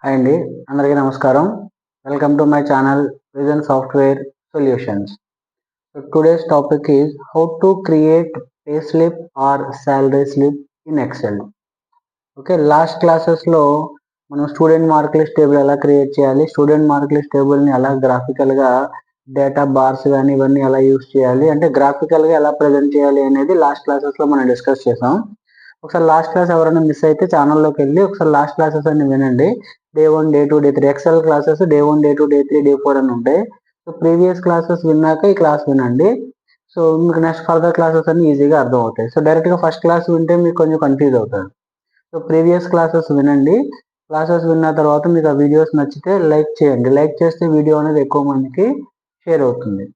Hi అండి, అందరికీ నమస్కారం. Welcome to my channel vision software solutions. So today's topic is how to create payslip or salary slip in Excel. Okay, last క్లాసెస్లో మనం student mark list table ఎలా create చేయాలి, student mark list టేబుల్ని ఎలా గ్రాఫికల్గా డేటా బార్స్ కానీ ఇవన్నీ ఎలా యూస్ చేయాలి, అంటే గ్రాఫికల్గా ఎలా ప్రజెంట్ చేయాలి అనేది లాస్ట్ క్లాసెస్లో మనం డిస్కస్ చేసాం. ఒకసారి లాస్ట్ క్లాస్ ఎవరైనా మిస్ అయితే ఛానల్లోకి వెళ్ళి ఒకసారి లాస్ట్ క్లాసెస్ అన్ని వినండి. Day 1, day 2, day 3 XL classes day 1, day 2, day 3, day 4 అని ఉంటాయి. సో ప్రీవియస్ క్లాసెస్ విన్నాక ఈ క్లాస్ వినండి. సో మీకు నెక్స్ట్ ఫర్దర్ క్లాసెస్ అన్ని ఈజీగా అర్థం అవుతాయి. సో డైరెక్ట్గా ఫస్ట్ క్లాస్ వింటే మీకు కొంచెం కన్ఫ్యూజ్ అవుతారు. సో ప్రీవియస్ క్లాసెస్ వినండి. క్లాసెస్ విన్న తర్వాత మీకు ఆ వీడియోస్ నచ్చితే లైక్ చేయండి. లైక్ చేస్తే వీడియో అనేది ఎక్కువ మందికి షేర్ అవుతుంది.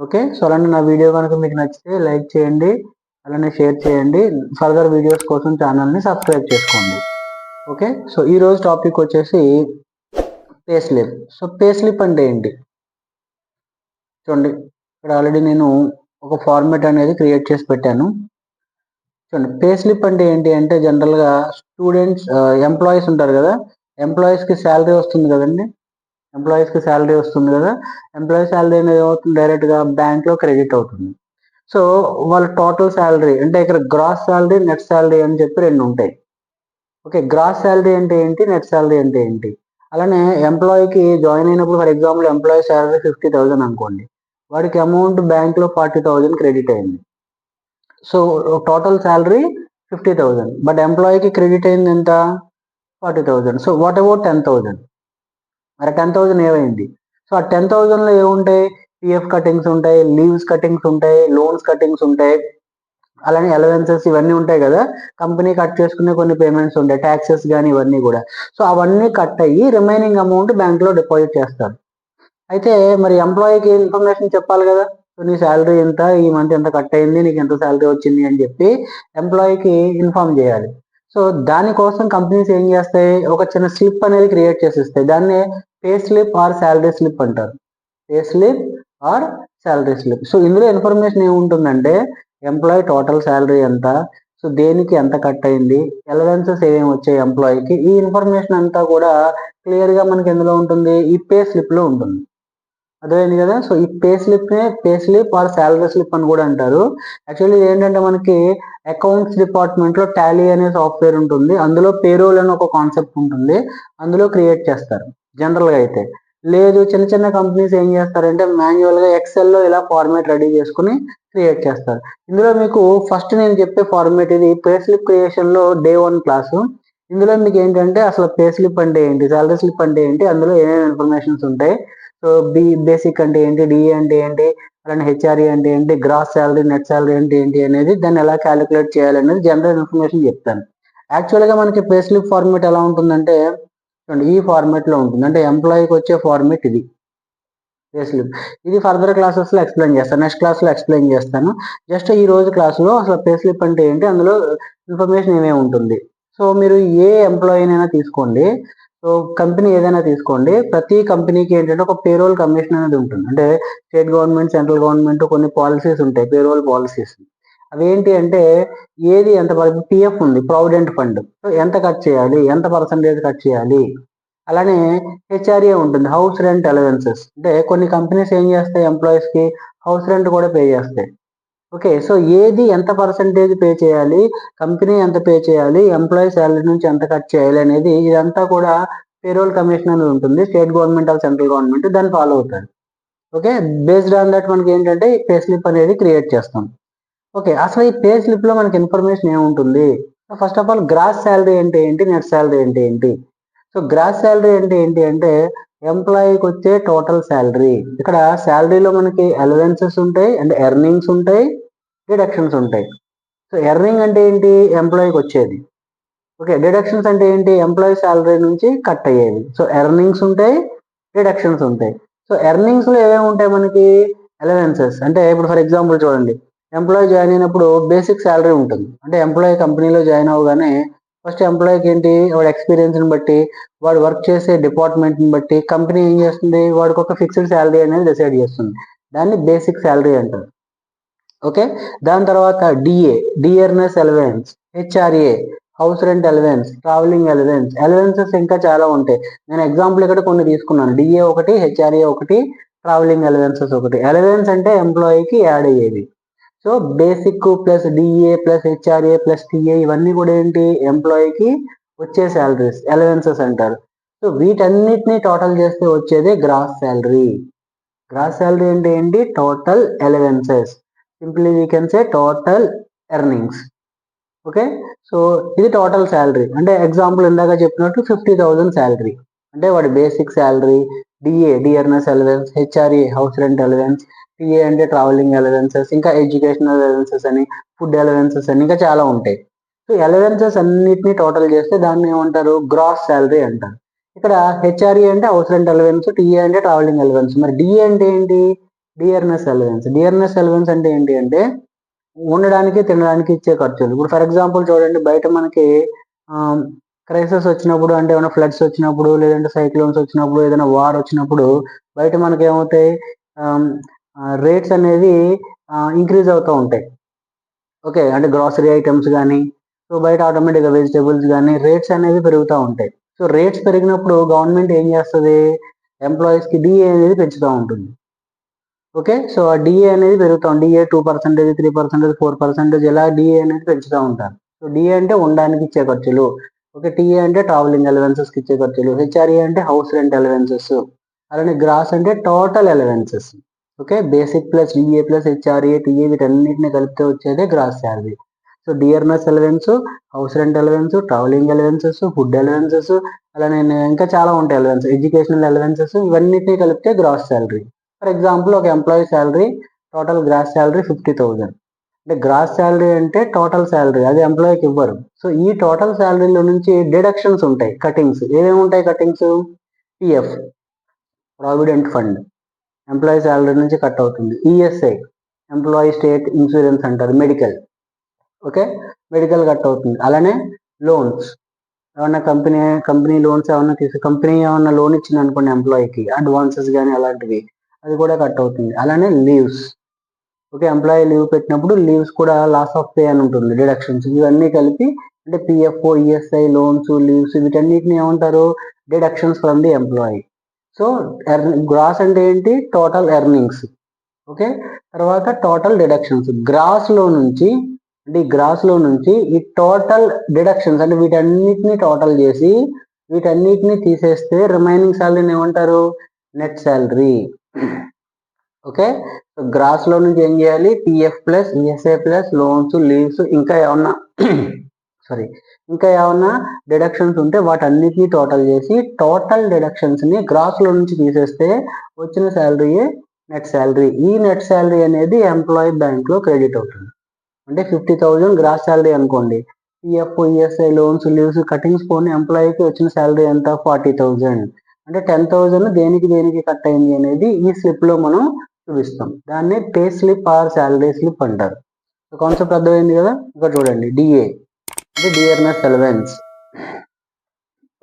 ఓకే, సో అలానే నా వీడియో కనుక మీకు నచ్చితే లైక్ చేయండి, అలానే షేర్ చేయండి. ఫర్దర్ వీడియోస్ కోసం ఛానల్ని సబ్స్క్రైబ్ చేసుకోండి. ఓకే, సో ఈరోజు టాపిక్ వచ్చేసి pay slip. So pay slip అంటే ఏంటి చూడండి. ఇక్కడ ఆల్రెడీ నేను ఒక ఫార్మేట్ అనేది క్రియేట్ చేసి పెట్టాను. చూడండి, పే స్లిప్ అంటే ఏంటి అంటే జనరల్గా స్టూడెంట్స్ ఎంప్లాయీస్ ఉంటారు కదా, ఎంప్లాయీస్కి శాలరీ వస్తుంది కదండి. ఎంప్లాయీస్కి శాలరీ వస్తుంది కదా, ఎంప్లాయీ శాలరీ అనేది ఏమవుతుంది, డైరెక్ట్గా బ్యాంక్లో క్రెడిట్ అవుతుంది. సో వాళ్ళ టోటల్ శాలరీ అంటే ఇక్కడ గ్రాస్ శాలరీ, నెట్ శాలరీ అని చెప్పి రెండు ఉంటాయి. ఓకే, గ్రాస్ శాలరీ అంటే ఏంటి, నెట్ శాలరీ అంటే ఏంటి. అలానే ఎంప్లాయీకి జాయిన్ అయినప్పుడు ఫర్ ఎగ్జాంపుల్ ఎంప్లాయీ శాలరీ 50,000 అనుకోండి, వాడికి అమౌంట్ బ్యాంక్లో 40,000 క్రెడిట్ అయింది. సో టోటల్ శాలరీ 50,000, బట్ ఎంప్లాయీకి క్రెడిట్ అయింది ఎంత, 40,000. So what about 10,000? మరి 10,000 ఏమైంది? సో ఆ 10,000లో ఏముంటాయి, పిఎఫ్ కటింగ్స్ ఉంటాయి, లీవ్స్ కటింగ్స్ ఉంటాయి, లోన్స్ కటింగ్స్ ఉంటాయి, అలానే అలవెన్సెస్ ఇవన్నీ ఉంటాయి కదా, కంపెనీ కట్ చేసుకునే కొన్ని పేమెంట్స్ ఉంటాయి, ట్యాక్సెస్ కానీ ఇవన్నీ కూడా. సో అవన్నీ కట్ అయ్యి రిమైనింగ్ అమౌంట్ బ్యాంక్లో డిపాజిట్ చేస్తారు. అయితే మరి ఎంప్లాయీకి ఇన్ఫర్మేషన్ చెప్పాలి కదా, సో నీ శాలరీ ఎంత, ఈ మంత్ ఎంత కట్ అయింది, నీకు ఎంత శాలరీ వచ్చింది అని చెప్పి ఎంప్లాయీకి ఇన్ఫార్మ్ చేయాలి. సో దానికోసం కంపెనీస్ ఏం చేస్తాయి, ఒక చిన్న స్లిప్ అనేది క్రియేట్ చేసి ఇస్తాయి. దాన్ని pay slip or salary slip అంటారు. Pay slip or salary slip. So ఇందులో ఇన్ఫర్మేషన్ ఏముంటుందంటే ఎంప్లాయీ టోటల్ శాలరీ ఎంత, సో దేనికి ఎంత కట్ అయింది, అలవెన్సెస్ ఏమేమి వచ్చాయి ఎంప్లాయీకి, ఈ ఇన్ఫర్మేషన్ అంతా కూడా క్లియర్గా మనకి ఎందులో ఉంటుంది, ఈ పే స్లిప్లో ఉంటుంది. అర్థమైంది కదా. సో ఈ పే స్లిప్నే pay slip or salary slip అని కూడా అంటారు. యాక్చువల్లీ ఏంటంటే మనకి అకౌంట్స్ డిపార్ట్మెంట్లో టాలీ అనే సాఫ్ట్వేర్ ఉంటుంది, అందులో పేరోల్ అని ఒక కాన్సెప్ట్ ఉంటుంది, అందులో క్రియేట్ చేస్తారు జనరల్గా. అయితే లేదు, చిన్న చిన్న కంపెనీస్ ఏం చేస్తారంటే మాన్యువల్గా ఎక్సెల్లో ఇలా ఫార్మేట్ రెడీ చేసుకుని క్రియేట్ చేస్తారు. ఇందులో మీకు ఫస్ట్ నేను చెప్పే ఫార్మేట్ ఇది పే స్లిప్ క్రియేషన్లో డే 1 క్లాసు. ఇందులో మీకు ఏంటంటే అసలు పే స్లిప్ అంటే ఏంటి, శాలరీ స్లిప్ అంటే ఏంటి, అందులో ఏమేమి ఇన్ఫర్మేషన్స్ ఉంటాయి, సో బేసిక్ అంటే ఏంటి, డిఏ అంటే ఏంటి, అలానే హెచ్ఆర్ఏ అంటే ఏంటి, గ్రాస్ శాలరీ, నెట్ శాలరీ అంటే ఏంటి అనేది, దాన్ని ఎలా క్యాలిక్యులేట్ చేయాలనేది జనరల్ ఇన్ఫర్మేషన్ చెప్తాను. యాక్చువల్గా మనకి పే స్లిప్ ఫార్మేట్ ఎలా ఉంటుందంటే ఈ ఫార్మేట్లో ఉంటుంది. అంటే ఎంప్లాయీకి వచ్చే ఫార్మేట్ ఇది పే స్లిప్. ఇది ఫర్దర్ క్లాసెస్లో ఎక్స్ప్లెయిన్ చేస్తాను, నెక్స్ట్ క్లాస్లో ఎక్స్ప్లెయిన్ చేస్తాను. జస్ట్ ఈ రోజు క్లాసులో అసలు పే స్లిప్ అంటే ఏంటి, అందులో ఇన్ఫర్మేషన్ ఏమేమి ఉంటుంది. సో మీరు ఏ ఎంప్లాయీనైనా తీసుకోండి, సో కంపెనీ ఏదైనా తీసుకోండి, ప్రతి కంపెనీకి ఏంటంటే ఒక పేరోల్ కమిషన్ అనేది ఉంటుంది. అంటే స్టేట్ గవర్నమెంట్, సెంట్రల్ గవర్నమెంట్ కొన్ని పాలసీస్ ఉంటాయి, పేరోల్ పాలసీస్. అవేంటి అంటే ఏది ఎంత, పిఎఫ్ ఉంది, ప్రావిడెంట్ ఫండ్, సో ఎంత కట్ చేయాలి, ఎంత పర్సంటేజ్ కట్ చేయాలి. అలానే హెచ్ఆర్ఏ ఉంటుంది, హౌస్ రెంట్ అలవెన్సెస్. అంటే కొన్ని కంపెనీస్ ఏం చేస్తాయి, ఎంప్లాయీస్కి హౌస్ రెంట్ కూడా పే చేస్తాయి. ఓకే, సో ఏది ఎంత పర్సంటేజ్ పే చేయాలి, కంపెనీ ఎంత పే చేయాలి, ఎంప్లాయీ శాలరీ నుంచి ఎంత కట్ చేయాలి అనేది ఇదంతా కూడా పేరోల్ కమిషన్ అనేది ఉంటుంది, state government or central government దాన్ని ఫాలో అవుతారు. ఓకే, బేస్డ్ ఆన్ దట్ మనకి ఏంటంటే ఈ పే స్లిప్ అనేది క్రియేట్ చేస్తాం. ఓకే, అసలు ఈ పే స్లిప్లో మనకి ఇన్ఫర్మేషన్ ఏముంటుంది. First of all gross salary అంటే ఏంటి, నెట్ శాలరీ అంటే ఏంటి. సో గ్రాస్ శాలరీ అంటే ఏంటి అంటే ఎంప్లాయీకి వచ్చే టోటల్ శాలరీ. ఇక్కడ శాలరీలో మనకి అలవెన్సెస్ ఉంటాయి, అంటే ఎర్నింగ్స్ ఉంటాయి, డిడక్షన్స్ ఉంటాయి. సో ఎర్నింగ్ అంటే ఏంటి, ఎంప్లాయీకి వచ్చేది. ఓకే, డిడక్షన్స్ అంటే ఏంటి, ఎంప్లాయీ శాలరీ నుంచి కట్ అయ్యేది. సో ఎర్నింగ్స్ ఉంటాయి, డిడక్షన్స్ ఉంటాయి. సో ఎర్నింగ్స్లో ఏమేమి ఉంటాయి మనకి, అలవెన్సెస్. అంటే ఇప్పుడు ఫర్ ఎగ్జాంపుల్ చూడండి, ఎంప్లాయీ జాయిన్ అయినప్పుడు బేసిక్ శాలరీ ఉంటుంది. అంటే ఎంప్లాయీ కంపెనీలో జాయిన్ అవ్వగానే ఫస్ట్ ఎంప్లాయీకి ఏంటి, వాడి ఎక్స్పీరియన్స్ని బట్టి, వాడు వర్క్ చేసే డిపార్ట్మెంట్ని బట్టి కంపెనీ ఏం చేస్తుంది, వాడికి ఒక ఫిక్స్డ్ శాలరీ అనేది డిసైడ్ చేస్తుంది. దాన్ని బేసిక్ శాలరీ అంటారు. ఓకే, దాని తర్వాత DA, dearness allowance, HRA, house rent allowance, travelling allowance, allowances ఇంకా చాలా ఉంటాయి. నేను ఎగ్జాంపుల్ ఇక్కడ కొన్ని తీసుకున్నాను. డిఏ ఒకటి, హెచ్ఆర్ఏ ఒకటి, ట్రావెలింగ్ అలవెన్సెస్ ఒకటి. అలవెన్స్ అంటే ఎంప్లాయీకి యాడ్ అయ్యేది. So basic plus DA plus HRA plus TA ఇవన్నీ కూడా ఏంటి, ఎంప్లాయీకి వచ్చే శాలరీస్, అలవెన్సెస్ అంటారు. సో వీటన్నిటిని టోటల్ చేస్తే వచ్చేదే గ్రాస్ శాలరీ. గ్రాస్ శాలరీ అంటే ఏంటి, total allowances, simply we can say total earnings. Okay, so ఇది టోటల్ శాలరీ. అంటే ఎగ్జాంపుల్ ఇందాక చెప్పినట్టు 50,000 శాలరీ అంటే వాడి basic salary, DA dearness allowance, HRA house rent allowance, TA అంటే ట్రావెలింగ్ అలవెన్సెస్, ఇంకా ఎడ్యుకేషనల్ అలవెన్సెస్ అని, ఫుడ్ అలవెన్సెస్ అని, ఇంకా చాలా ఉంటాయి. సో అలవెన్సెస్ అన్నిటిని టోటల్ చేస్తే దాన్ని ఏమంటారు, గ్రాస్ శాలరీ అంటారు. ఇక్కడ హెచ్ఆర్ఏ అంటే హౌస్ రెంట్ అలవెన్స్, టిఏ అంటే ట్రావెలింగ్ అలవెన్స్. మరి డిఏ అంటే ఏంటి, డియర్నెస్ అలవెన్స్. డియర్నెస్ అలవెన్స్ అంటే ఏంటి అంటే ఉండడానికి తినడానికి ఇచ్చే ఖర్చులు. ఇప్పుడు ఫర్ ఎగ్జాంపుల్ చూడండి, బయట మనకి క్రైసిస్ వచ్చినప్పుడు, అంటే ఏమైనా ఫ్లడ్స్ వచ్చినప్పుడు, లేదంటే సైక్లోన్స్ వచ్చినప్పుడు, ఏదైనా వార్ వచ్చినప్పుడు బయట మనకి ఏమవుతాయి, రేట్స్ అనేవి ఇంక్రీజ్ అవుతూ ఉంటాయి. ఓకే, అంటే గ్రాసరీ ఐటమ్స్ కానీ, సో బయట ఆటోమేటిక్గా వెజిటేబుల్స్ కానీ రేట్స్ అనేవి పెరుగుతూ ఉంటాయి. సో రేట్స్ పెరిగినప్పుడు గవర్నమెంట్ ఏం చేస్తుంది, ఎంప్లాయీస్కి డిఏ అనేది పెంచుతూ ఉంటుంది. ఓకే, సో ఆ డిఏ అనేది పెరుగుతాం, డిఏ 2%, 3%, 4% ఇలా డిఏ అనేది పెంచుతూ ఉంటారు. సో డిఏ అంటే ఉండడానికి ఇచ్చే ఖర్చులు. ఓకే, టీఏ అంటే ట్రావెలింగ్ అలవెన్సెస్కి ఇచ్చే ఖర్చులు, హెచ్ఆర్ఏ అంటే హౌస్ రెంట్ అలవెన్సెస్, అలానే గ్రాస్ అంటే total allowances. Okay, basic plus DA plus HRA TA వీటన్నిటిని కలిపితే వచ్చేదే gross salary. So dearness allowance, house rent allowance, travelling allowances, food allowances, అలానే ఇంకా చాలా ఉంటాయి అలవెన్స్, ఎడ్యుకేషనల్ అలవెన్సెస్, ఇవన్నిటిని కలిపితే గ్రాస్ శాలరీ. ఫర్ ఎగ్జాంపుల్ ఒక employee salary, total gross salary 50,000. అంటే గ్రాస్ శాలరీ అంటే టోటల్ శాలరీ, అది ఎంప్లాయీకి ఇవ్వరు. సో ఈ టోటల్ శాలరీలో నుంచి డిడక్షన్స్ ఉంటాయి, కటింగ్స్. ఏమేమి ఉంటాయి cuttings, PF provident fund employee salary నుంచి కట్ అవుతుంది, ఈఎస్ఐ ఎంప్లాయీ స్టేట్ ఇన్సూరెన్స్ అంటారు, మెడికల్. ఓకే, మెడికల్ కట్ అవుతుంది. అలానే లోన్స్, ఏమన్నా కంపెనీ లోన్స్ ఏమన్నా కంపెనీ ఏమన్నా లోన్ ఇచ్చింది అనుకోండి ఎంప్లాయీకి, అడ్వాన్సెస్ కానీ అలాంటివి, అది కూడా కట్ అవుతుంది. అలానే లీవ్స్. ఓకే, ఎంప్లాయీ లీవ్ పెట్టినప్పుడు లీవ్స్ కూడా లాస్ ఆఫ్ పే అని ఉంటుంది, డిడక్షన్స్. ఇవన్నీ కలిపి అంటే పిఎఫ్, ఈఎస్ఐ, లోన్స్, లీవ్స్ వీటన్నిటిని ఏమంటారు, deductions from the employee. So gross అంటే ఏంటి, టోటల్ ఎర్నింగ్స్. ఓకే, తర్వాత టోటల్ డిడక్షన్స్. గ్రాస్లో నుంచి అంటే ఈ గ్రాస్లో నుంచి ఈ టోటల్ డిడక్షన్స్ అంటే వీటన్నిటిని టోటల్ చేసి వీటన్నిటిని తీసేస్తే రిమైనింగ్ శాలరీని ఏమంటారు, నెట్ శాలరీ. ఓకే, సో గ్రాస్లో నుంచి ఏం చేయాలి, PF plus ESI plus loans, leaves, ఇంకా ఏమన్నా ఇంకా ఏమన్నా డిడక్షన్స్ ఉంటే వాటన్నిటిని టోటల్ చేసి టోటల్ డిడక్షన్స్ని గ్రాస్లో నుంచి తీసేస్తే వచ్చిన శాలరీయే నెట్ శాలరీ. ఈ నెట్ శాలరీ అనేది ఎంప్లాయీ బ్యాంక్లో క్రెడిట్ అవుతుంది. అంటే 50,000 గ్రాస్ శాలరీ అనుకోండి, PF, ESI, loans, leaves cuttings పోని ఎంప్లాయీకి వచ్చిన శాలరీ ఎంత, 40,000. అంటే 10,000 దేనికి కట్ అయింది అనేది ఈ స్లిప్లో మనం చూపిస్తాం. దాన్ని pay slip or salary slip అంటారు. కాన్సెప్ట్ అర్థమైంది కదా. ఇక్కడ చూడండి, డిఏ అంటే dearness allowance.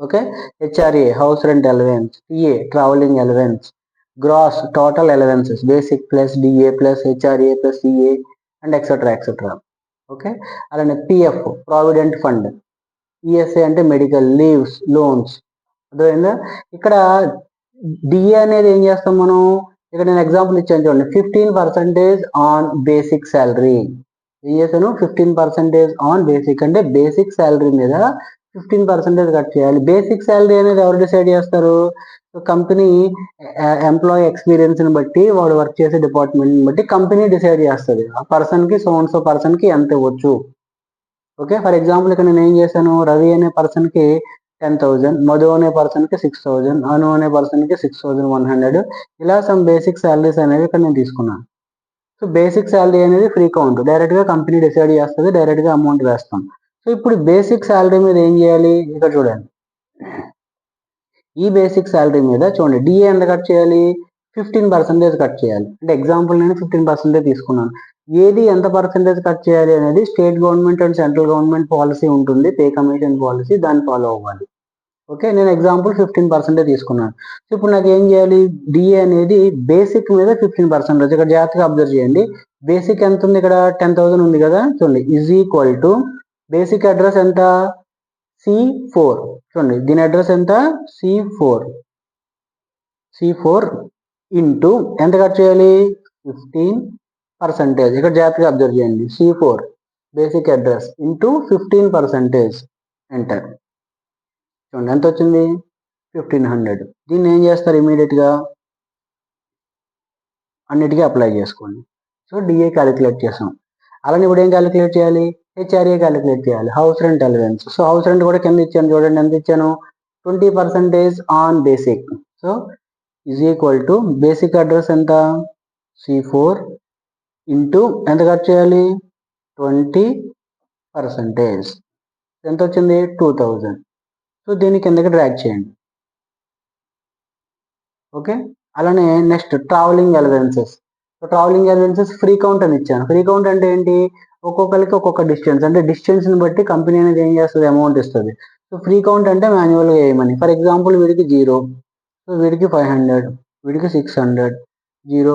Okay, HRA house rent allowance, TA travelling allowance, gross total allowances, basic plus DA plus HRA plus TA and etcetera. Okay, అలానే పిఎఫ్ ప్రావిడెంట్ ఫండ్, ఈఎస్ఐ అంటే medical, leaves, loans. అర్థమైందా. ఇక్కడ DA అనేది ఏం చేస్తాం మనం, ఇక్కడ నేను ఎగ్జాంపుల్ ఇచ్చాను చూడండి, 15% ఆన్ బేసిక్ శాలరీ. ఏం చేశాను, 15% ఆన్ బేసిక్ అంటే బేసిక్ శాలరీ మీద 15% కట్ చేయాలి. బేసిక్ శాలరీ అనేది ఎవరు డిసైడ్ చేస్తారు, కంపెనీ ఎంప్లాయీ ఎక్స్పీరియన్స్ని బట్టి, వాడు వర్క్ చేసే డిపార్ట్మెంట్ని బట్టి కంపెనీ డిసైడ్ చేస్తుంది ఆ పర్సన్కి, సో పర్సన్కి ఎంత ఇవ్వచ్చు. ఓకే, ఫర్ ఎగ్జాంపుల్ ఇక్కడ నేను ఏం చేశాను, రవి అనే పర్సన్కి 10,000, మధు అనే పర్సన్కి 6,000, అను అనే పర్సన్కి 6,100, ఇలా సమ్ బేసిక్ శాలరీస్ అనేవి ఇక్కడ నేను తీసుకున్నాను. సో బేసిక్ శాలరీ అనేది ఫ్రీ కౌంట్, డైరెక్ట్గా కంపెనీ డిసైడ్ చేస్తుంది, డైరెక్ట్గా అమౌంట్ వేస్తాం. సో ఇప్పుడు బేసిక్ శాలరీ మీద ఏం చేయాలి, ఇక్కడ చూడండి, ఈ బేసిక్ శాలరీ మీద చూడండి డిఏ ఎంత కట్ చేయాలి, 15% కట్ చేయాలి. అంటే ఎగ్జాంపుల్ నేను 15% తీసుకున్నాను. ఏది ఎంత పర్సెంటేజ్ కట్ చేయాలి అనేది state government and central government policy ఉంటుంది, పే కమిషన్ పాలసీ, దాన్ని ఫాలో అవ్వాలి. ఓకే, నేను ఎగ్జాంపుల్ 15% తీసుకున్నాను. సో ఇప్పుడు నాకు ఏం చేయాలి, డిఏ అనేది బేసిక్ మీద 15%. ఇక్కడ జాగ్రత్తగా అబ్జర్వ్ చేయండి, బేసిక్ ఎంత ఉంది, ఇక్కడ 10,000 ఉంది కదా, చూడండి, is equal to basic address ఎంత C4 చూడండి, దీని అడ్రస్ ఎంత, C4 ఇంటూ ఎంత కట్ చేయాలి, 15%. ఇక్కడ జాగ్రత్తగా అబ్జర్వ్ చేయండి, C4 basic address into 15%, enter. చూడండి ఎంత వచ్చింది, 1500. దీన్ని ఏం చేస్తారు, ఇమీడియట్గా అన్నిటికీ అప్లై చేసుకోండి. సో డిఏ క్యాలిక్యులేట్ చేసాం. అలానే ఇప్పుడు ఏం క్యాలిక్యులేట్ చేయాలి, హెచ్ఆర్ఏ క్యాలిక్యులేట్ చేయాలి, house rent allowance. So house rent కూడా కింద ఇచ్చాను చూడండి, ఎంత ఇచ్చాను, 20% on basic. So is equal to basic address ఎంత, C4 ఇంటూ ఎంత కట్ చేయాలి, 20%, ఎంత వచ్చింది, 2000. సో దీని కిందకి డ్రాగ్ చేయండి. ఓకే. అలానే next travelling allowances. So travelling allowances free count అని ఇచ్చాను. ఫ్రీ కౌంట్ అంటే ఏంటి, ఒక్కొక్కరికి ఒక్కొక్క డిస్టెన్స్, అంటే డిస్టెన్స్ని బట్టి కంపెనీ అనేది ఏం చేస్తుంది, అమౌంట్ ఇస్తుంది. సో ఫ్రీ కౌంట్ అంటే మాన్యువల్గా వేయమని. ఫర్ ఎగ్జాంపుల్ వీడికి 0, సో వీడికి 500, వీడికి 600, 0,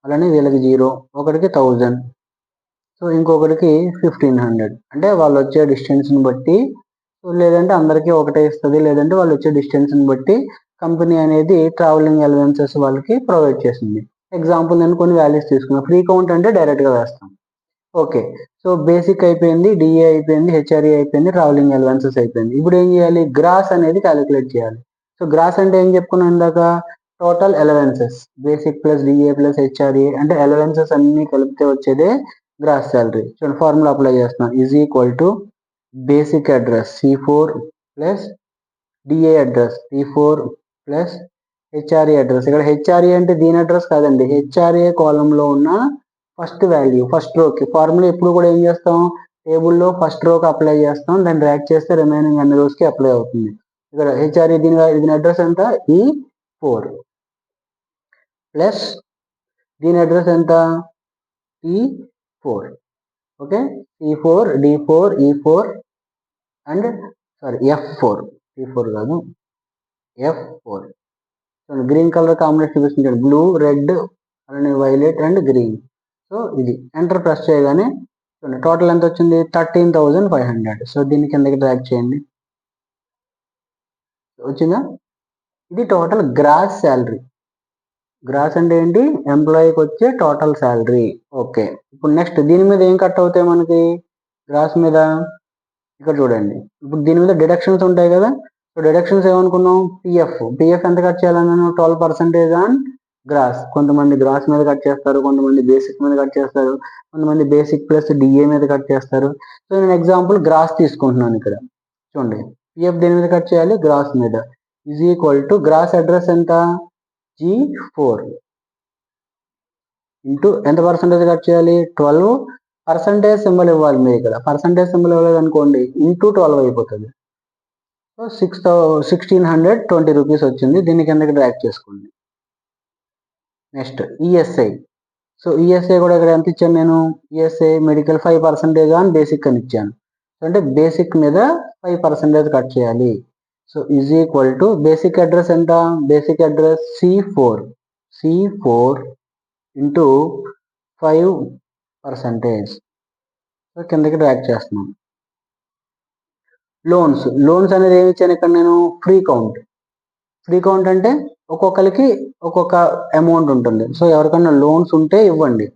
అలానే వీళ్ళకి 0, ఒకటికి 1000, సో ఇంకొకరికి 1500. అంటే వాళ్ళు వచ్చే డిస్టెన్స్ని బట్టి, లేదంటే అందరికీ ఒకటే ఇస్తుంది, లేదంటే వాళ్ళు వచ్చే డిస్టెన్స్ని బట్టి కంపెనీ అనేది ట్రావెలింగ్ అలవెన్సెస్ వాళ్ళకి ప్రొవైడ్ చేసింది. ఎగ్జాంపుల్ నేను కొన్ని వాల్యూస్ తీసుకున్నాను. ఫ్రీ కౌంట్ అంటే డైరెక్ట్గా వేస్తాం. ఓకే. సో బేసిక్ అయిపోయింది, డిఏ అయిపోయింది, హెచ్ఆర్ఏ అయిపోయింది, ట్రావెలింగ్ అలవెన్సెస్ అయిపోయింది. ఇప్పుడు ఏం చేయాలి, గ్రాస్ అనేది క్యాలిక్యులేట్ చేయాలి. సో గ్రాస్ అంటే ఏం చెప్పుకున్నాం ఇందాక, total allowances, basic plus DA plus HRA, అంటే అలవెన్సెస్ అన్ని కలిపితే వచ్చేదే గ్రాస్ శాలరీ. చూడండి ఫార్ములా అప్లై చేస్తున్నాం, is equal to basic address C4 plus DA address C4 plus HRA address. ఇక్కడ హెచ్ఆర్ఏ అంటే దీని అడ్రస్ కాదండి, హెచ్ఆర్ఏ కాలంలో ఉన్న ఫస్ట్ వాల్యూ, ఫస్ట్ రోకి. ఫార్ములా ఎప్పుడు కూడా ఏం చేస్తాం, టేబుల్లో ఫస్ట్ రోకి అప్లై చేస్తాం, దాన్ని డ్రాగ్ చేస్తే రిమైనింగ్ అన్ని రోస్కి అప్లై అవుతుంది. ఇక్కడ హెచ్ఆర్ఏ దీని అడ్రస్ ఎంత, E4 ప్లస్ దీని అడ్రస్ ఎంత, T4. Okay, C4 D4 E4 and F4, T4 కాదు, F4. గ్రీన్ కలర్ కాంబినేషన్ చూపిస్తుంది, బ్లూ, రెడ్, అలానే వైలెట్ అండ్ గ్రీన్. సో ఇది ఎంటర్ ప్రెస్ చేయగానే టోటల్ ఎంత వచ్చింది, 13,500. సో దీని కిందకి డ్రాగ్ చేయండి, వచ్చిందా. ఇది టోటల్ గ్రాస్ శాలరీ. గ్రాస్ అంటే ఏంటి, ఎంప్లాయీకి వచ్చే టోటల్ శాలరీ. ఓకే. ఇప్పుడు నెక్స్ట్ దీని మీద ఏం కట్ అవుతాయి మనకి, గ్రాస్ మీద ఇక్కడ చూడండి, ఇప్పుడు దీని మీద డిడక్షన్స్ ఉంటాయి కదా. సో డిడక్షన్స్ ఏమనుకున్నాం, పిఎఫ్ ఎంత కట్ చేయాలన్నాను, 12% ఆన్ గ్రాస్. కొంతమంది గ్రాస్ మీద కట్ చేస్తారు, కొంతమంది బేసిక్ మీద కట్ చేస్తారు, కొంతమంది బేసిక్ ప్లస్ డిఏ మీద కట్ చేస్తారు. సో నేను ఎగ్జాంపుల్ గ్రాస్ తీసుకుంటున్నాను. ఇక్కడ చూడండి, పిఎఫ్ దేని మీద కట్ చేయాలి, గ్రాస్ మీద. Is equal to gross address ఎంత, G4 ఇంటూ ఎంత పర్సెంటేజ్ కట్ చేయాలి, 12% సింబల్ ఇవ్వాలి. మీరు ఇక్కడ పర్సెంటేజ్ సింబల్ ఇవ్వలేదు అనుకోండి, ఇంటూ 12 అయిపోతుంది. సో 1620 రూపీస్ వచ్చింది. దీని కిందకి డ్రాగ్ చేసుకోండి. Next ESI. సో ఈఎస్ఐ కూడా ఇక్కడ ఎంత ఇచ్చాను నేను, ఈఎస్ఐ మెడికల్ 5% ఆన్ బేసిక్ అని ఇచ్చాను. అంటే బేసిక్ మీద 5% కట్ చేయాలి. So is equal to basic address ఎంత, basic address C4 into 5%. So కిందకి డ్రాగ్ చేస్తున్నాను. లోన్స్ అనేది ఏమి ఇచ్చాను ఇక్కడ నేను, ఫ్రీ కౌంట్ అంటే ఒక్కొక్కరికి ఒక్కొక్క అమౌంట్ ఉంటుంది. సో ఎవరికైనా లోన్స్ ఉంటే ఇవ్వండి.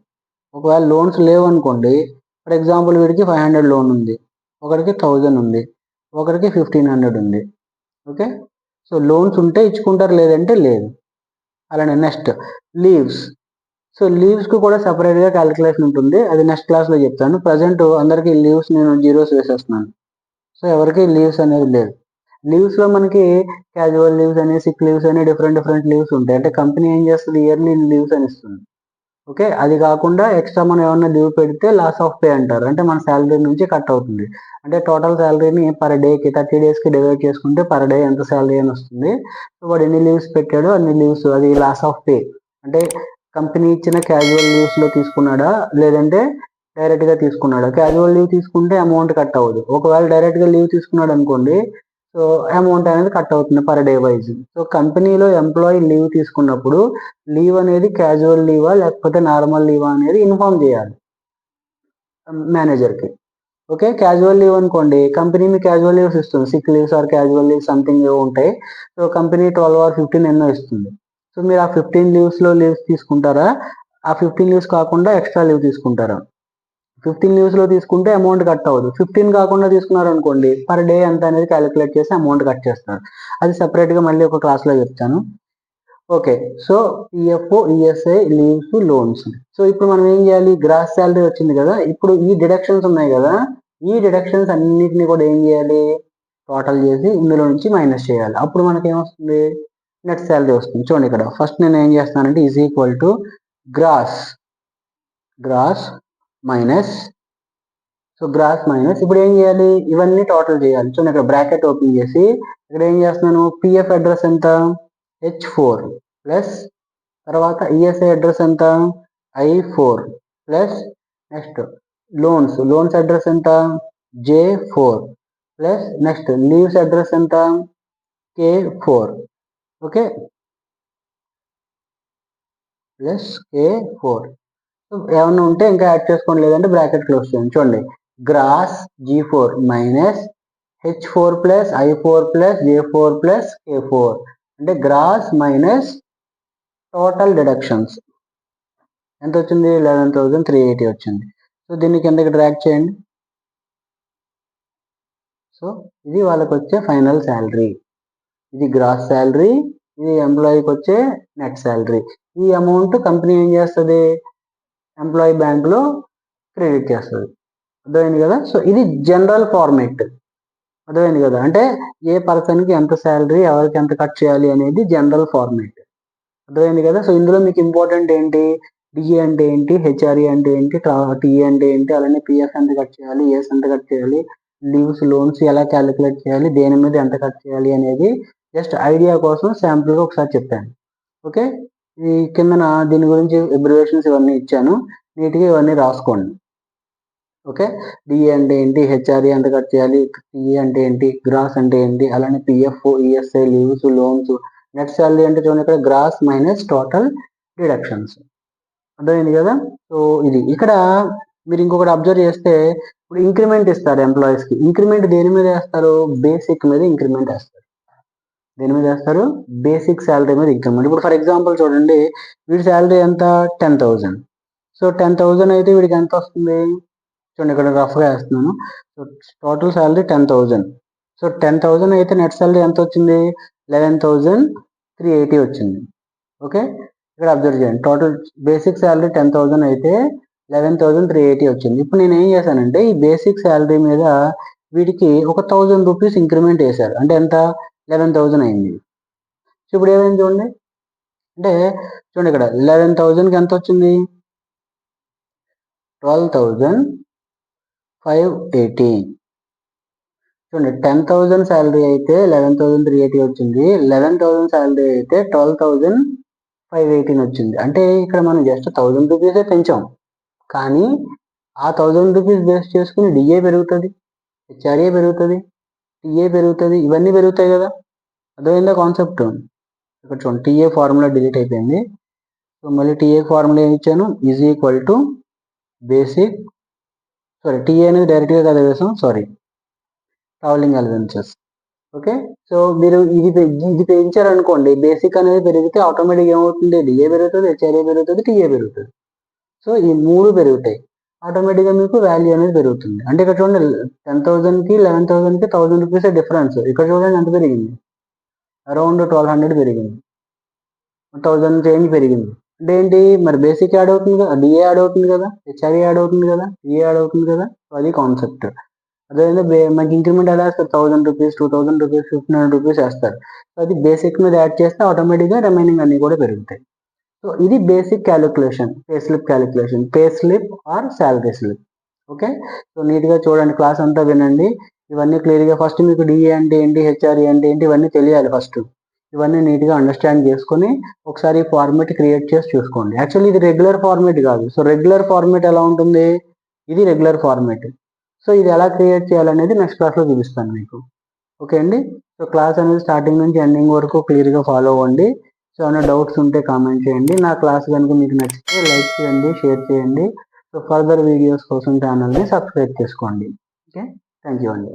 ఒకవేళ లోన్స్ లేవు అనుకోండి, ఫర్ ఎగ్జాంపుల్ వీడికి 500 లోన్ ఉంది, ఒకరికి 1000 ఉంది, ఒకరికి 1500 ఉంది. ఓకే. సో లోన్స్ ఉంటే ఇచ్చుకుంటారు, లేదంటే లేదు. అలానే నెక్స్ట్ లీవ్స్. సో లీవ్స్కి కూడా సపరేట్గా క్యాలిక్యులేషన్ ఉంటుంది, అది నెక్స్ట్ క్లాస్లో చెప్తాను. ప్రజెంట్ అందరికీ లీవ్స్ నేను జీరోస్ వేసేస్తున్నాను. సో ఎవరికి లీవ్స్ అనేది లేదు. లీవ్స్లో మనకి క్యాజువల్ లీవ్స్ అని, సిక్ లీవ్స్ అని, డిఫరెంట్ లీవ్స్ ఉంటాయి. అంటే కంపెనీ ఏం చేస్తుంది, ఇయర్లీ లీవ్స్ అని ఇస్తుంది. ఓకే. అది కాకుండా ఎక్స్ట్రా మనం ఏమన్నా లీవ్ పెడితే లాస్ ఆఫ్ పే అంటారు, అంటే మన శాలరీ నుంచి కట్ అవుతుంది. అంటే టోటల్ శాలరీని పర్ డేకి 30 డేస్కి డివైడ్ చేసుకుంటే పర్ డే ఎంత శాలరీ అని వస్తుంది. సో వాడు ఎన్ని లీవ్స్ పెట్టాడో అన్ని లీవ్స్, అది లాస్ ఆఫ్ పే. అంటే కంపెనీ ఇచ్చిన క్యాజువల్ లీవ్స్లో తీసుకున్నాడా, లేదంటే డైరెక్ట్గా తీసుకున్నాడా. క్యాజువల్ లీవ్ తీసుకుంటే అమౌంట్ కట్ అవ్వదు. ఒకవేళ డైరెక్ట్గా లీవ్ తీసుకున్నాడు అనుకోండి, సో అమౌంట్ అనేది కట్ అవుతుంది పర్ డే వైజ్. సో కంపెనీలో ఎంప్లాయీ లీవ్ తీసుకున్నప్పుడు లీవ్ అనేది క్యాజువల్ లీవా లేకపోతే నార్మల్ లీవా అనేది ఇన్ఫార్మ్ చేయాలి మేనేజర్కి. ఓకే, క్యాజువల్ లీవ్ అనుకోండి, కంపెనీ మీకు క్యాజువల్ లీవ్స్ ఇస్తుంది, sick leaves or casual leave something ఏవో ఉంటాయి. సో కంపెనీ 12 ఆర్ 15 ఎన్నో ఇస్తుంది. సో మీరు ఆ 15 లీవ్స్ తీసుకుంటారా, ఆ 15 లీవ్స్ కాకుండా ఎక్స్ట్రా లీవ్ తీసుకుంటారా? 15 లీవ్స్ లో తీసుకుంటే అమౌంట్ కట్ అవ్వదు. 15 కాకుండా తీసుకున్నారు అనుకోండి, పర్ డే ఎంత అనేది క్యాలిక్యులేట్ చేసి అమౌంట్ కట్ చేస్తారు. అది సెపరేట్ గా మళ్ళీ ఒక క్లాస్ లో చెప్తాను. Okay, so PF, ESI, leaves, loans. So ఇప్పుడు మనం ఏం చేయాలి, గ్రాస్ శాలరీ వచ్చింది కదా, ఇప్పుడు ఈ డిడక్షన్స్ ఉన్నాయి కదా, ఈ డిడక్షన్స్ అన్నిటిని కూడా ఏం చేయాలి, టోటల్ చేసి ఇందులో నుంచి మైనస్ చేయాలి. అప్పుడు మనకి ఏమొస్తుంది, నెట్ శాలరీ వస్తుంది. చూడండి ఇక్కడ ఫస్ట్ నేను ఏం చేస్తానంటే is equal to gross minus, so gross minus, ఇప్పుడు ఏం చేయాలి, ఇవన్నీ టోటల్ చేయాలి. చూడండి ఇక్కడ బ్రాకెట్ ఓపెన్ చేసి ఇక్కడ ఏం చేస్తున్నాను, పిఎఫ్ అడ్రస్ ఎంత, H4 ప్లస్, తర్వాత ఈఎస్ఐ అడ్రస్ ఎంత, I4 plus, next loans address ఎంత, J4 plus, next leaves address ఎంత, K4. Okay, plus K4. ఏమన్నా ఉంటే ఇంకా యాడ్ చేసుకోండి, లేదంటే బ్రాకెట్ క్లోజ్ చేయండి. చూడండి gross G4 minus H4 plus I4 plus J4 plus K4, అంటే గ్రాస్ మైనస్ టోటల్ డిడక్షన్స్ ఎంత వచ్చింది, 11,380 వచ్చింది. సో దీన్ని కిందకి డ్రాగ్ చేయండి. సో ఇది వాళ్ళకి వచ్చే ఫైనల్ శాలరీ, ఇది గ్రాస్ శాలరీ, ఇది ఎంప్లాయీకి వచ్చే నెట్ శాలరీ. ఈ అమౌంట్ కంపెనీ ఏం చేస్తుంది, ఎంప్లాయీ బ్యాంక్లో క్రెడిట్ చేస్తుంది. అర్థమైంది కదా. సో ఇది జనరల్ ఫార్మేట్, అర్థమైంది కదా, అంటే ఏ పర్సన్కి ఎంత శాలరీ, ఎవరికి ఎంత కట్ చేయాలి అనేది జనరల్ ఫార్మేట్. అర్థమైంది కదా. సో ఇందులో మీకు ఇంపార్టెంట్ ఏంటి, డిఏ అంటే ఏంటి, హెచ్ఆర్ఏ అంటే ఏంటి, టీఏ అంటే ఏంటి, అలానే పిఎఫ్ ఎంత కట్ చేయాలి, ఏస్ ఎంత కట్ చేయాలి, లీవ్స్, లోన్స్ ఎలా క్యాలిక్యులేట్ చేయాలి, దేని మీద ఎంత కట్ చేయాలి అనేది జస్ట్ ఐడియా కోసం శాంపుల్గా ఒకసారి చెప్పాను. ఓకే, ఈ కిందన దీని గురించి అబ్రివేషన్స్ ఇవన్నీ ఇచ్చాను, నీట్గా ఇవన్నీ రాసుకోండి. ఓకే, డిఏ అంటే ఏంటి, హెచ్ఆర్ఏ ఎంత కట్ చేయాలి, టీఏ అంటే ఏంటి, గ్రాస్ అంటే ఏంటి, అలానే PF, ESI, leaves, loans, net salary అంటే చూడండి ఇక్కడ గ్రాస్ మైనస్ టోటల్ డిడక్షన్స్. అర్థమైంది కదా. సో ఇది ఇక్కడ మీరు ఇంకొకటి అబ్జర్వ్ చేస్తే, ఇప్పుడు ఇంక్రిమెంట్ ఇస్తారు ఎంప్లాయీస్కి, ఇంక్రిమెంట్ దేని మీద వేస్తారు, బేసిక్ మీద ఇంక్రిమెంట్ వేస్తారు. దేని మీద వేస్తారు, బేసిక్ శాలరీ మీద ఇంక్రిమెంట్. ఇప్పుడు ఫర్ ఎగ్జాంపుల్ చూడండి, వీడి శాలరీ ఎంత, 10,000. సో 10,000 అయితే వీడికి ఎంత వస్తుంది, చూడండి ఇక్కడ రఫ్గా వేస్తున్నాను. So total salary 10,000. సో 10,000 అయితే నెట్ శాలరీ ఎంత వచ్చింది, 11,380 వచ్చింది. ఓకే, ఇక్కడ అబ్జర్వ్ చేయండి, టోటల్ బేసిక్ శాలరీ 10,000 అయితే 11,380 వచ్చింది. ఇప్పుడు నేను ఏం చేశానంటే ఈ బేసిక్ శాలరీ మీద వీటికి ఒక 1,000 రూపీస్ ఇంక్రిమెంట్ వేశారు, అంటే ఎంత, 11,000 అయింది. సో ఇప్పుడు ఏమైంది చూడండి, అంటే చూడండి ఇక్కడ 11,000కి ఎంత వచ్చింది, 12,580. చూడండి 10,000 శాలరీ అయితే 11,380 వచ్చింది, 11,000 శాలరీ అయితే 12,518 వచ్చింది. అంటే ఇక్కడ మనం జస్ట్ 1,000 రూపీసే పెంచాం, కానీ ఆ 1,000 రూపీస్ బేస్ చేసుకుని డిఏ పెరుగుతుంది, హెచ్ఆర్ఏ పెరుగుతుంది, టీఏ పెరుగుతుంది, ఇవన్నీ పెరుగుతాయి కదా. అర్థమైందా కాన్సెప్ట్. ఇక్కడ చూడండి టీఏ ఫార్ములా డిలీట్ అయిపోయింది. సో మళ్ళీ టీఏ ఫార్ములా ఏమి ఇచ్చాను, is equal to basic, sorry TA అనేది డైరెక్ట్గా కదా వేసాం, sorry travelling allowances. Okay, so మీరు ఇది పెంచారనుకోండి, బేసిక్ అనేది పెరిగితే ఆటోమేటిక్గా ఏమవుతుంది, డిఏ పెరుగుతుంది, హెచ్ఆర్ఏ పెరుగుతుంది, టీఏ పెరుగుతుంది. సో ఈ మూడు పెరుగుతాయి, ఆటోమేటిక్గా మీకు వాల్యూ అనేది పెరుగుతుంది. అంటే ఇక్కడ చూడండి 10,000కి 11,000కి 1,000 రూపీస్ డిఫరెన్స్. ఇక్కడ చూడండి ఎంత పెరిగింది, అరౌండ్ 1,200 పెరిగింది, 1,000 చేంజ్ పెరిగింది. అంటే ఏంటి, మరి బేసిక్ యాడ్ అవుతుంది కదా, డిఏ యాడ్ అవుతుంది కదా, హెచ్ఆర్ఏ యాడ్ అవుతుంది కదా, టీఏ యాడ్ అవుతుంది కదా. సో అది కాన్సెప్ట్. అదేవిధంగా మనకి ఇంక్రిమెంట్ ఎలా వేస్తారు, 1,000 రూపీస్, 2,000 రూపీస్, 1,500 రూపీస్ వేస్తారు. సో అది బేసిక్ మీద యాడ్ చేస్తే ఆటోమేటిక్గా రిమైనింగ్ అన్ని కూడా పెరుగుతాయి. సో ఇది basic calculation, pay slip calculation, pay slip or salary slip. Okay, so నీట్గా చూడండి, క్లాస్ అంతా వినండి, ఇవన్నీ క్లియర్గా. ఫస్ట్ మీకు డిఏ అంటే ఏంటి, హెచ్ఆర్ఏ అంటే ఏంటి, ఇవన్నీ తెలియాలి ఫస్ట్. ఇవన్నీ నీట్గా అండర్స్టాండ్ చేసుకొని ఒకసారి ఫార్మేట్ క్రియేట్ చేసి చూసుకోండి. యాక్చువల్లీ ఇది రెగ్యులర్ ఫార్మేట్ కాదు. సో రెగ్యులర్ ఫార్మేట్ ఎలా ఉంటుంది, ఇది రెగ్యులర్ ఫార్మేట్. సో ఇది ఎలా క్రియేట్ చేయాలనేది నెక్స్ట్ క్లాస్లో చూపిస్తాను మీకు. ఓకే అండి, సో క్లాస్ అనేది స్టార్టింగ్ నుంచి ఎండింగ్ వరకు క్లియర్గా ఫాలో అవ్వండి. సో ఏమైనా డౌట్స్ ఉంటే కామెంట్ చేయండి. నా క్లాస్ కనుక మీకు నచ్చితే లైక్ చేయండి, షేర్ చేయండి. సో ఫర్దర్ వీడియోస్ కోసం ఛానల్ని సబ్స్క్రైబ్ చేసుకోండి. ఓకే. థ్యాంక్ యూ అండి.